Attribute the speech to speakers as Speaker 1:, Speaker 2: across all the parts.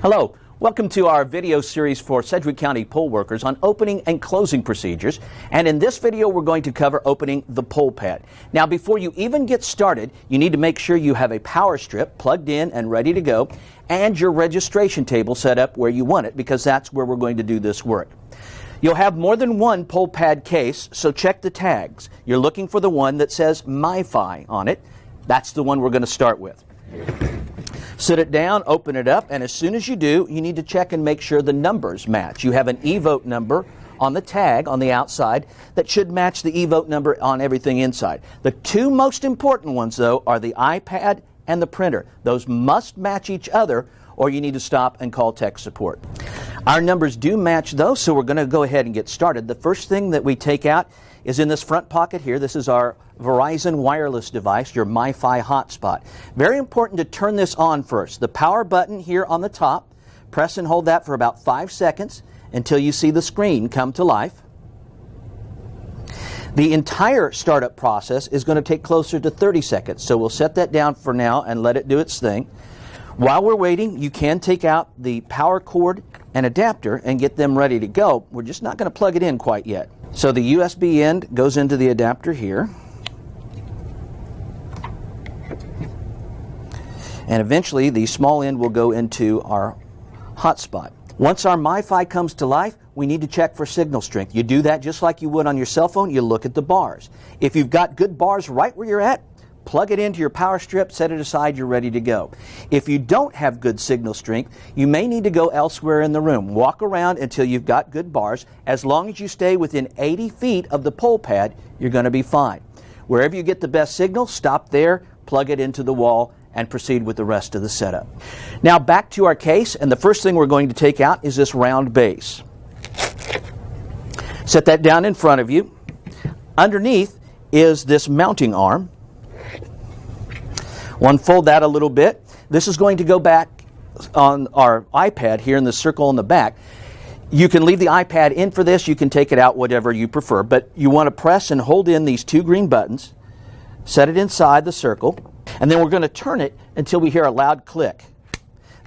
Speaker 1: Hello, welcome to our video series for Sedgwick County poll workers on opening and closing procedures. And in this video, we're going to cover opening the PollPad. Now, before you even get started, you need to make sure you have a power strip plugged in and ready to go, and your registration table set up where you want it, because that's where we're going to do this work. You'll have more than one PollPad case, so check the tags. You're looking for the one that says MiFi on it. That's the one we're going to start with. Sit it down, open it up, and as soon as you do, you need to check and make sure the numbers match. You have an e-vote number on the tag on the outside that should match the e-vote number on everything inside. The two most important ones, though, are the iPad and the printer. Those must match each other, or you need to stop and call tech support. Our numbers do match those, so we're going to go ahead and get started. The first thing that we take out is in this front pocket here. This is our Verizon wireless device, your MiFi hotspot. Very important to turn this on first. The power button here on the top, press and hold that for about 5 seconds until you see the screen come to life. The entire startup process is going to take closer to 30 seconds, so we'll set that down for now and let it do its thing. While we're waiting, you can take out the power cord and adapter and get them ready to go. We're just not going to plug it in quite yet. So the USB end goes into the adapter here. And eventually the small end will go into our hotspot. Once our MiFi comes to life, we need to check for signal strength. You do that just like you would on your cell phone. You look at the bars. If you've got good bars right where you're at, plug it into your power strip, set it aside, you're ready to go. If you don't have good signal strength, you may need to go elsewhere in the room. Walk around until you've got good bars. As long as you stay within 80 feet of the PollPad, you're going to be fine. Wherever you get the best signal, stop there, plug it into the wall, and proceed with the rest of the setup. Now back to our case, and the first thing we're going to take out is this round base. Set that down in front of you. Underneath is this mounting arm. Unfold that a little bit. This is going to go back on our iPad here in the circle in the back. You can leave the iPad in for this. You can take it out, whatever you prefer. But you want to press and hold in these two green buttons. Set it inside the circle. And then we're going to turn it until we hear a loud click.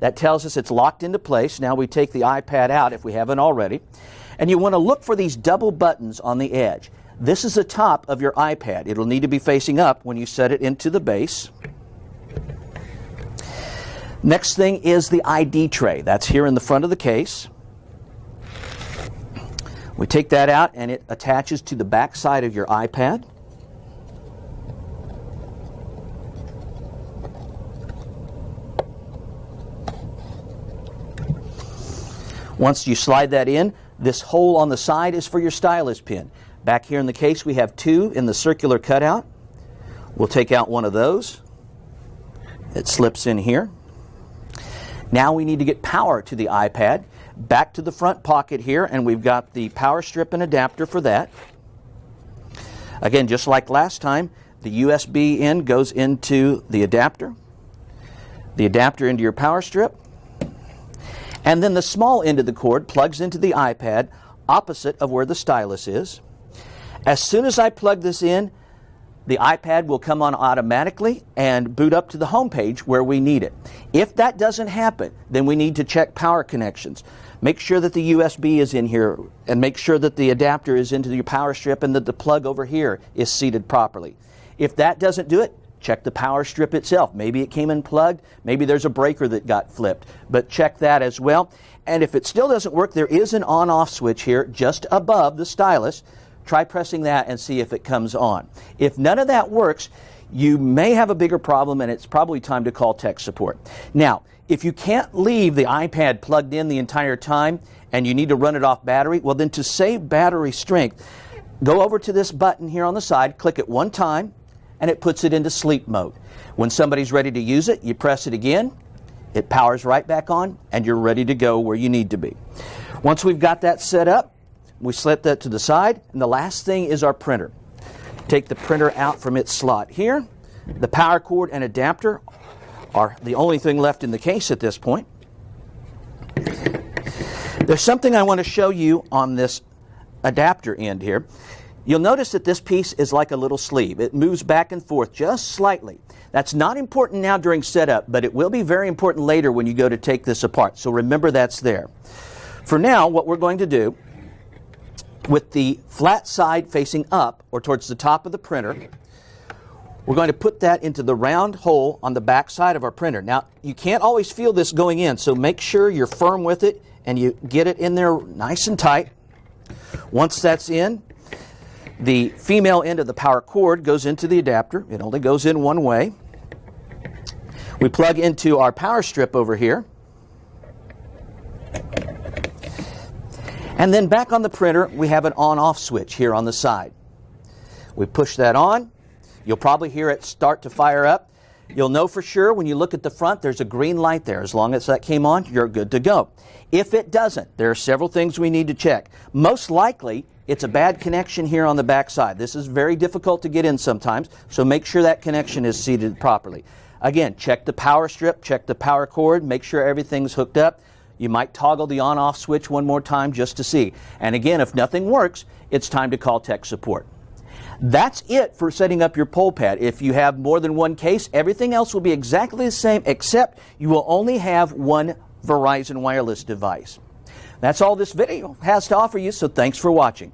Speaker 1: That tells us it's locked into place. Now we take the iPad out if we haven't already. And you want to look for these double buttons on the edge. This is the top of your iPad. It'll need to be facing up when you set it into the base. Next thing is the ID tray. That's here in the front of the case. We take that out and it attaches to the back side of your iPad. Once you slide that in, this hole on the side is for your stylus pin. Back here in the case we have two in the circular cutout. We'll take out one of those. It slips in here. Now we need to get power to the iPad. Back to the front pocket here, and we've got the power strip and adapter for that. Again, just like last time, the USB end goes into the adapter into your power strip, and then the small end of the cord plugs into the iPad opposite of where the stylus is. As soon as I plug this in, the iPad will come on automatically and boot up to the home page where we need it. If that doesn't happen, then we need to check power connections. Make sure that the USB is in here, and make sure that the adapter is into your power strip and that the plug over here is seated properly. If that doesn't do it, check the power strip itself. Maybe it came unplugged, maybe there's a breaker that got flipped, but check that as well. And if it still doesn't work, there is an on-off switch here just above the stylus. Try pressing that and see if it comes on. If none of that works, you may have a bigger problem, and it's probably time to call tech support. Now, if you can't leave the iPad plugged in the entire time and you need to run it off battery, well then, to save battery strength, go over to this button here on the side, click it one time, and it puts it into sleep mode. When somebody's ready to use it, you press it again, it powers right back on, and you're ready to go where you need to be. Once we've got that set up, we slip that to the side, and the last thing is our printer. Take the printer out from its slot here. The power cord and adapter are the only thing left in the case at this point. There's something I want to show you on this adapter end here. You'll notice that this piece is like a little sleeve. It moves back and forth just slightly. That's not important now during setup, but it will be very important later when you go to take this apart. So remember that's there. For now, what we're going to do, with the flat side facing up or towards the top of the printer, we're going to put that into the round hole on the back side of our printer. Now, you can't always feel this going in, so make sure you're firm with it and you get it in there nice and tight. Once that's in, the female end of the power cord goes into the adapter. It only goes in one way. We plug into our power strip over here. And then back on the printer, we have an on-off switch here on the side. We push that on. You'll probably hear it start to fire up. You'll know for sure when you look at the front, there's a green light there. As long as that came on, you're good to go. If it doesn't, there are several things we need to check. Most likely, it's a bad connection here on the back side. This is very difficult to get in sometimes, so make sure that connection is seated properly. Again, check the power strip, check the power cord, make sure everything's hooked up. You might toggle the on-off switch one more time just to see. And again, if nothing works, it's time to call tech support. That's it for setting up your PollPad. If you have more than one case, everything else will be exactly the same, except you will only have one Verizon wireless device. That's all this video has to offer you, so thanks for watching.